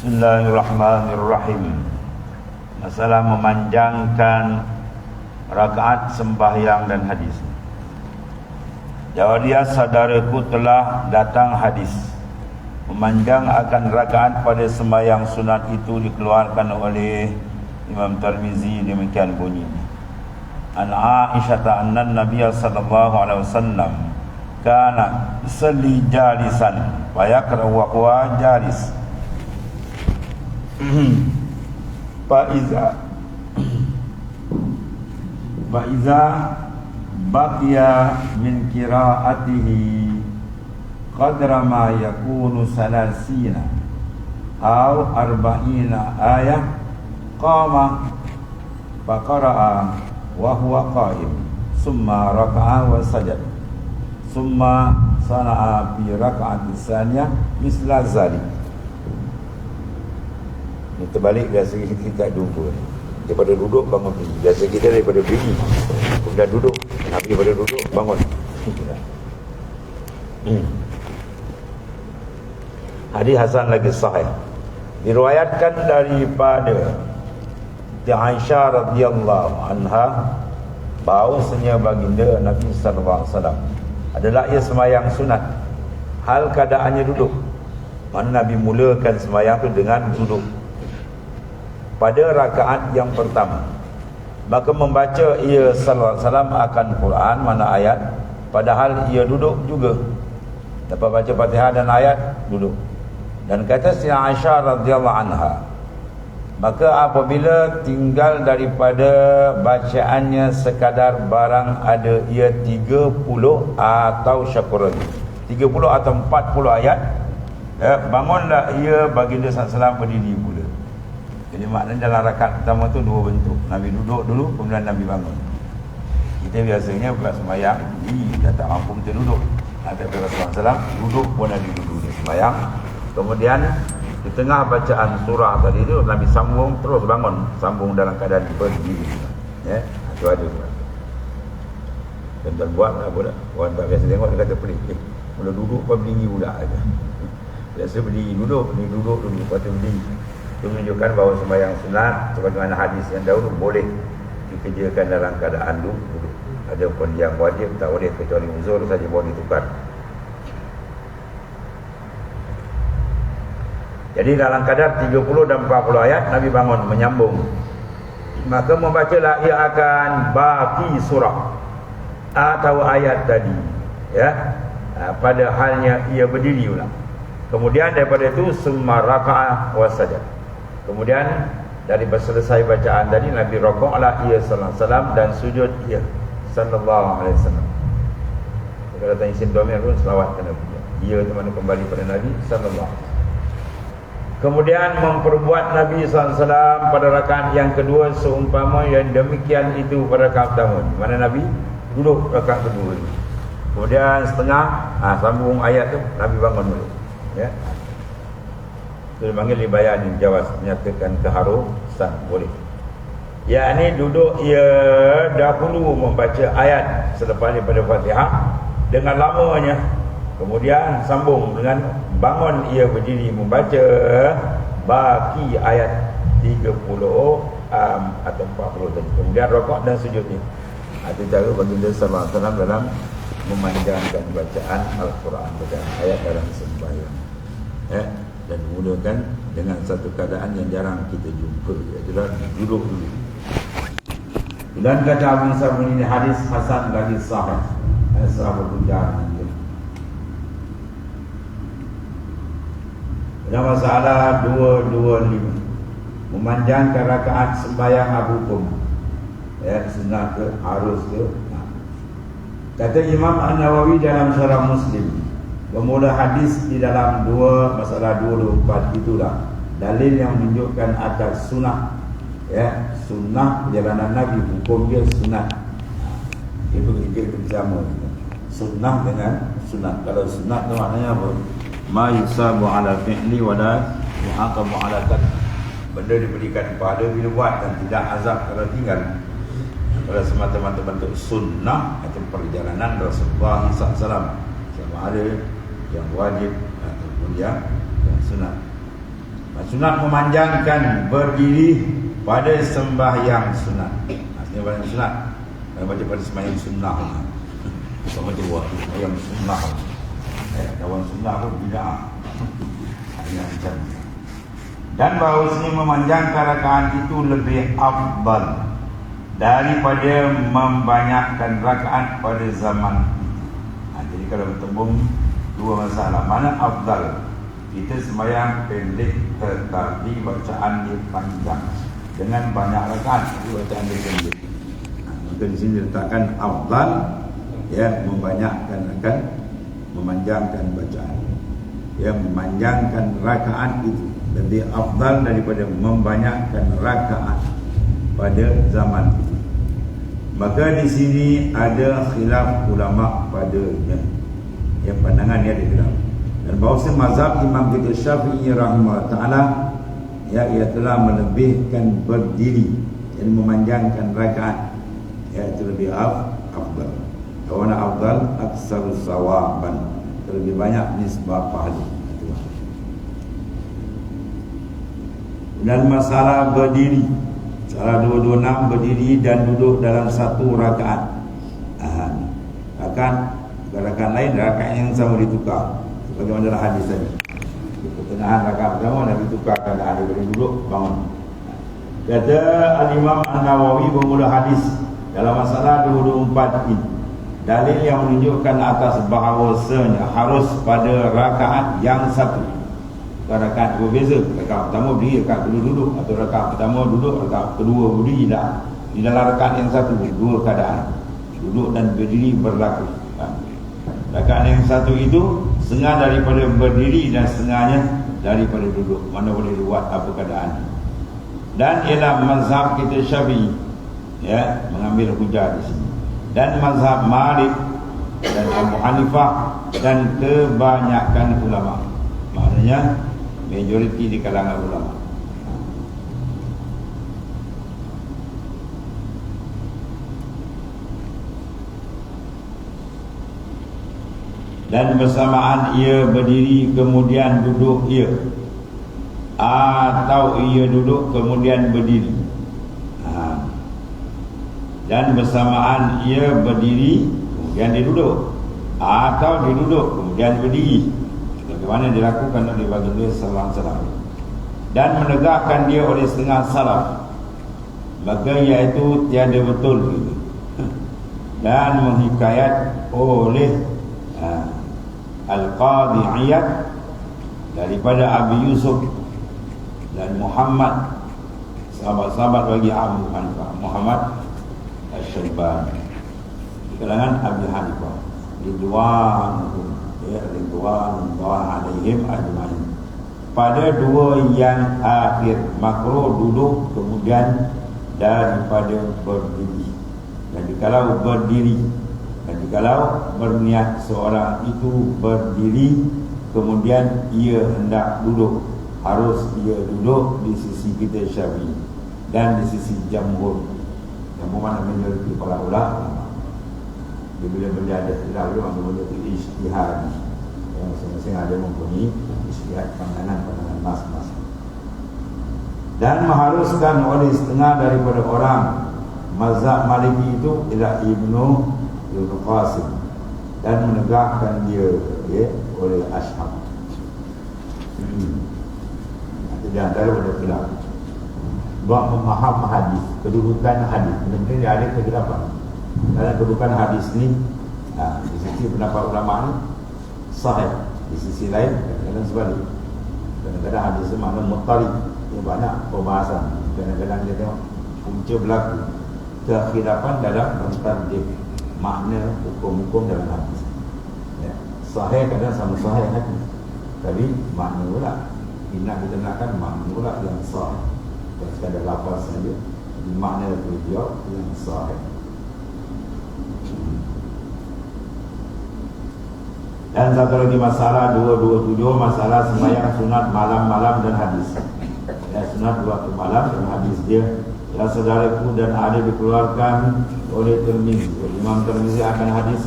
Bismillahirrahmanirrahim. Masalah memanjangkan rakaat sembahyang dan hadis. Jawab dia, saudaraku telah datang hadis memanjang akan rakaat pada sembahyang sunat itu dikeluarkan oleh Imam Tirmizi, demikian bunyinya. An Aisyah anna Nabiy sallallahu alaihi wasallam kana yusalli jalisan wa yaqra wa huwa jalis. Faiza baqiya min qiraatihi qadra ma yakunu salasina aw arba'ina ayah qama faqara'a wa huwa qa'im summa raka'a wa sajad summa sana'a fi raka'ati tsaniyah misla zalik. Ini terbalik biasa kita duduk. Daripada duduk bangun berdiri. Biasa kita daripada berdiri kemudian duduk. Nabi daripada duduk bangun. Hadis hasan lagi sahih. Diriwayatkan daripada Aisyah radhiyallahu anha bahawasanya baginda Nabi sallallahu alaihi wasallam adalah ia sembahyang sunat hal keadaannya duduk. Mana Nabi mulakan sembahyang itu dengan duduk pada rakaat yang pertama, maka membaca ia sallallahu alaihi wasallam akan Quran mana ayat, padahal ia duduk juga. Dapat baca Fatihah dan ayat duduk. Dan kata si Aisyah radhiyallahu anha, maka apabila tinggal daripada bacaannya sekadar barang ada ia 30 atau syakuran 30 atau 40 ayat, bangunlah ia baginda sallallahu alaihi wasallam berdiri pula. Jadi maknanya dalam rakaat pertama tu dua bentuk. Nabi duduk dulu, kemudian Nabi bangun. Kita biasanya buat sembahyang, dah tak mampu kita duduk. Nabi Rasulullah SAW duduk pun Nabi duduk dia sembahyang. Kemudian di tengah bacaan surah tadi tu Nabi sambung terus bangun, sambung dalam keadaan berdiri. Ya, itu ada. Dan tuan buat apa dah? Orang tak biasa tengok dia kata pelik. Mula duduk pun berdiri pula aja. Biasa berdiri duduk, ni duduk dulu, lepas tu berdiri. Itu menunjukkan bahawa sembahyang sunat sebagaimana hadis yang dahulu boleh dikerjakan dalam keadaan duduk. Ada pun yang wajib tak boleh, kecuali uzur saja boleh ditukar. Jadi dalam kadar 30 dan 40 ayat Nabi bangun menyambung. Maka membacalah ia akan baki surah atau ayat tadi, ya, pada halnya ia berdiri ulang. Kemudian daripada itu summa raka'ah wa sajad. Kemudian dari selesai bacaan tadi Nabi rakaatlah ia sallallahu alaihi wasallam dan sujud ia sallallahu alaihi wasallam. Kalau tanya isim domir pun selawat kepada Nabi. Ia teman kembali pada Nabi sallallahu. Kemudian memperbuat Nabi sallallahu alaihi wasallam pada rakaat yang kedua seumpama yang demikian itu pada rakaat pertama. Di mana Nabi duduk rakaat kedua. Kemudian setengah sambung ayat tu Nabi bangun dulu. Ya. Itu dipanggil libayan jawaz, menyatakan keharusan, boleh. Ya, ini duduk ia dahulu membaca ayat selepas daripada Fatihah dengan lamanya. Kemudian sambung dengan bangun ia berdiri membaca baki ayat 30 atau 40 tadi. Kemudian rakaat dan sujudnya. Itu cara baginda sallallahu alaihi wasallam dalam memanjangkan bacaan Al-Quran, bacaan ayat dalam sembahyang. Ya, dan menggunakan dengan satu keadaan yang jarang kita jumpa, iaitu duduk dulu. Dan kata Abu Sa'id ini hadis hasan lagi sahih. Sahabat ujar. Dalam masalah 225 memanjangkan rakaat sembahyang Abu Qum, ya, sunat ke harus ke. Kata Imam An-Nawawi dalam Syarah Muslim, bermula hadis di dalam masalah 24 itulah dalil yang menunjukkan atas sunnah, ya, sunnah perjalanan Nabi, hukum dia sunat. Itu kita bersama sunnah dengan sunat. Kalau sunat itu maknanya apa? Ma yusabu ala fi'li wa la yu'aqabu ala tark. Benda diberikan pahala bila buat dan tidak azab kalau tinggal. Kalau semata-mata bentuk sunnah atau perjalanan Rasulullah SAW, sama ada yang wajib ataupun yang sunat. Sunat memanjangkan berdiri pada sembahyang sunat. Artinya pada sunat. Baca pada sembahyang sunnah. Sama tu sembahyang sunnah. Kawan sunnah pun bid'ah. Macam. Dan bahawasanya memanjangkan rakaat itu lebih afdal daripada membanyakkan rakaat pada zaman itu. Jadi kalau bertembung dua masalah, mana afdal? Kita sembahyang pendek tetapi bacaan dia panjang dengan banyak rakaat, bacaan dia pendek. Maka di sini letakkan afdal, ya, memanjangkan bacaan, ya, memanjangkan rakaat itu lebih afdal daripada membanyakkan rakaat pada zaman itu. Maka di sini ada khilaf ulama padanya, ya, pandangan dia ada khilaf. Dan bahawasanya mazhab Imam kita Syafi'i rahimahullah ta'ala, ya, ia telah melebihkan berdiri dan memanjangkan rakaat, ya, itu lebih afdal. Kawana afdal aksaru sawaban, lebih banyak nisbah pahala. Dan masalah berdiri, salah 226 berdiri dan duduk dalam satu rakaat. Rakaat lain, rakaat yang sama ditukar. Bagaimana dalam hadis tadi, di pertengahan rakaat pertama Nabi tukar keadaan daripada duduk bangun. Kata Al-Imam An-Nawawi bermula hadis dalam masalah 224 ini, dalil yang menunjukkan atas bahawasanya harus pada rakaat yang satu. Rakaat berbeza, rakaat pertama berdiri, rakaat kedua duduk, atau rakaat pertama duduk, rakaat kedua berdiri. Di dalam rakaat yang satu dua keadaan, duduk dan berdiri berlaku. Rakaat yang satu itu setengah daripada berdiri dan setengahnya daripada duduk. Mana boleh buat apa keadaan. Dan ialah mazhab kita Syafi'i, ya, mengambil hujah di sini. Dan mazhab Malik dan Abu Hanifah dan kebanyakan ulama. Maknanya majoriti di kalangan ulama. Dan bersamaan ia berdiri kemudian duduk ia, atau ia duduk kemudian berdiri. Dan bersamaan ia berdiri kemudian dia duduk, atau dia duduk kemudian berdiri, bagaimana dilakukan oleh baginda sallallahu alaihi wasallam. Dan menegakkan dia oleh setengah salaf, maka iaitu tiada betul gitu. Dan menghikayat oleh Al-Qadhi Iyad daripada Abi Yusuf dan Muhammad, sahabat-sahabat bagi Abu Hanifah, Muhammad Al-Shaybani, di kalangan Abi Hanifah, Ridwan alaihim ajma'in. Pada dua yang akhir, makruh duduk kemudian daripada berdiri. Dan jikalau berdiri, dan jikalau berniat seorang itu berdiri kemudian ia hendak duduk, harus ia duduk di sisi kita Syafi'i dan di sisi jamhur. Jamhur mana majoriti para ulama. Bila ada khilaf dia maka benda itu ijtihad. Yang masing-masing ada mempunyai ijtihad pandangan masing-masing. Dan mengharuskan oleh setengah daripada orang mazhab Maliki itu ialah Ibnu Qasim, dan menegakkan dia, ya, oleh Ash'ab. Itu di antara pada khilaf. Buat memaham hadis, kedudukan hadis. Mungkin dia ada kehilapan dalam kedudukan hadis ni. Di sisi pendapat ulama ni sahih, di sisi lain kadang-kadang sebalik. Kadang-kadang hadis itu makna muttarib, ya, banyak perbahasan. Kadang-kadang dia tengok punca berlaku kekhilapan dalam mentarjih makna hukum-hukum dalam hadis, ya. Sahih kadang sama sahih hadis, tapi makna pula kita nakkan makna pula yang sahih. Bukan sekadar lafaz saja, makna tujuan yang sahih. Dan satu lagi masalah 227, masalah sembahyang sunat malam-malam dan hadis. Ya, sunat waktu malam dan hadis dia, ya saudaraku, dan ada dikeluarkan oleh Tirmizi. Imam Tirmizi akan hadis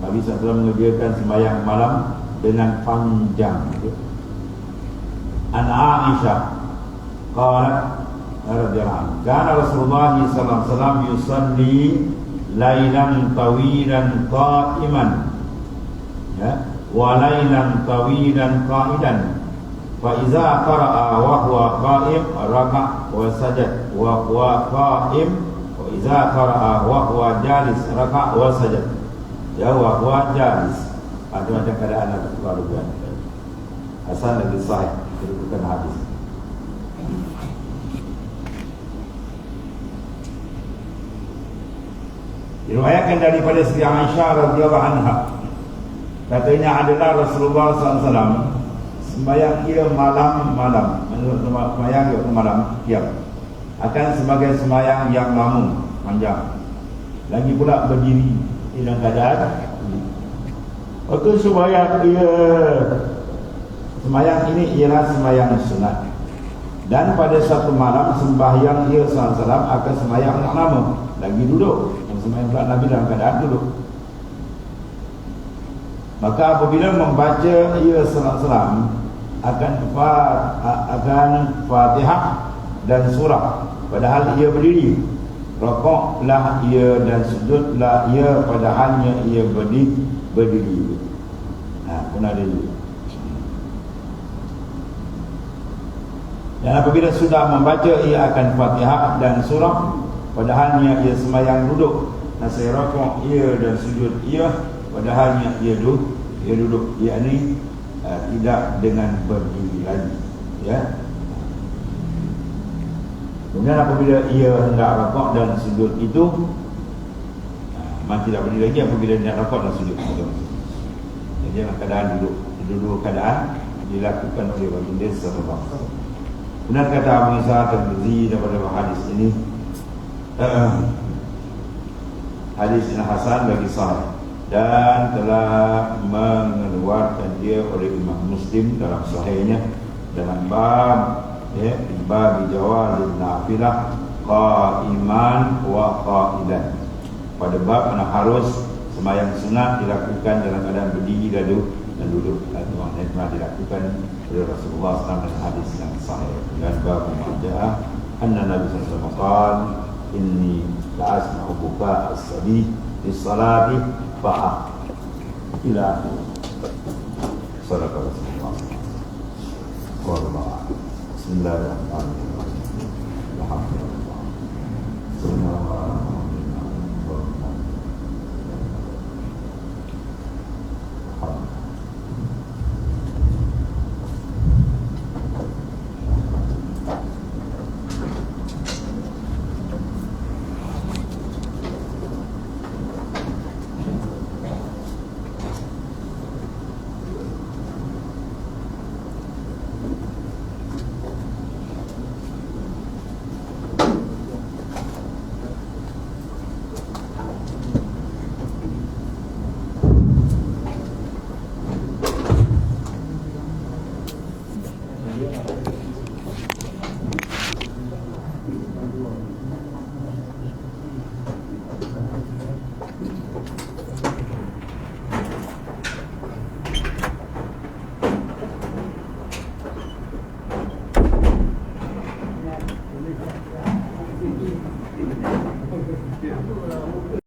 Nabi SAW mengerjakan sembahyang malam dengan panjang, an Aisyah qalat radhiyallahu anha kana Rasulullah sallallahu alaihi wasallam yusalli lailan tawilan qa'iman ya wa lailan tawilan qa'idan fa iza qara'a wa huwa qa'im raka' wa sajad wa huwa qa'im wa iza qara'a wa huwa jalis raka' wa sajad ya wa huwa jalis. Ada macam keadaan ada keluarga hasan lagi sahih kedudukan hadis. Diriwayatkan daripada Sri Aisyah radhiyallahu anha, katanya adalah Rasulullah SAW sembahyang ia malam-malam, sembahyang ia malam tiap akan sebagai sembahyang yang lama panjang, lagi pula berdiri dalam keadaan. Maka sembahyang ini ialah sembahyang sunat, dan pada satu malam sembahyang ia SAW akan sembahyang yang lama, lagi duduk. Sembahyang pula Nabi dalam keadaan duduk. Maka apabila membaca ia salam akan Fatihah dan surah, padahal ia berdiri, rakaatlah ia dan sujudlah ia padahalnya ia berdiri. Pun ada juga. Dan apabila sudah membaca ia akan Fatihah dan surah, padahalnya ia sembahyang duduk, nasai rakaat ia dan sujud ia, padahalnya ia duduk, yakni tidak dengan berdiri lagi, ya. Kemudian apabila ia hendak rakaat dan sujud itu, tidak berdiri lagi apabila dia rakaat dan sujud itu. Jadi dalam keadaan duduk keadaan dilakukan oleh baginda sallallahu alaihi wasallam. Benar kata Abu Isa Tirmizi daripada hadis ini, hadis ini hasan bagi sahih dan telah mengeluarkan dia oleh Imam Muslim dalam sahihnya dalam bab bab jawazin nafilah qa'iman wa qa'idan, pada bab mana harus sembahyang sunat dilakukan dalam keadaan berdiri dan duduk, dan telah dilakukan oleh Rasulullah SAW dalam hadis yang sahih. Dan bab majah anna Nabi sallallahu alaihi wasallam inni la asma'u buka as-sabi di salati fa ila sallallahu alaihi wasallam. Bismillahirrahmanirrahim.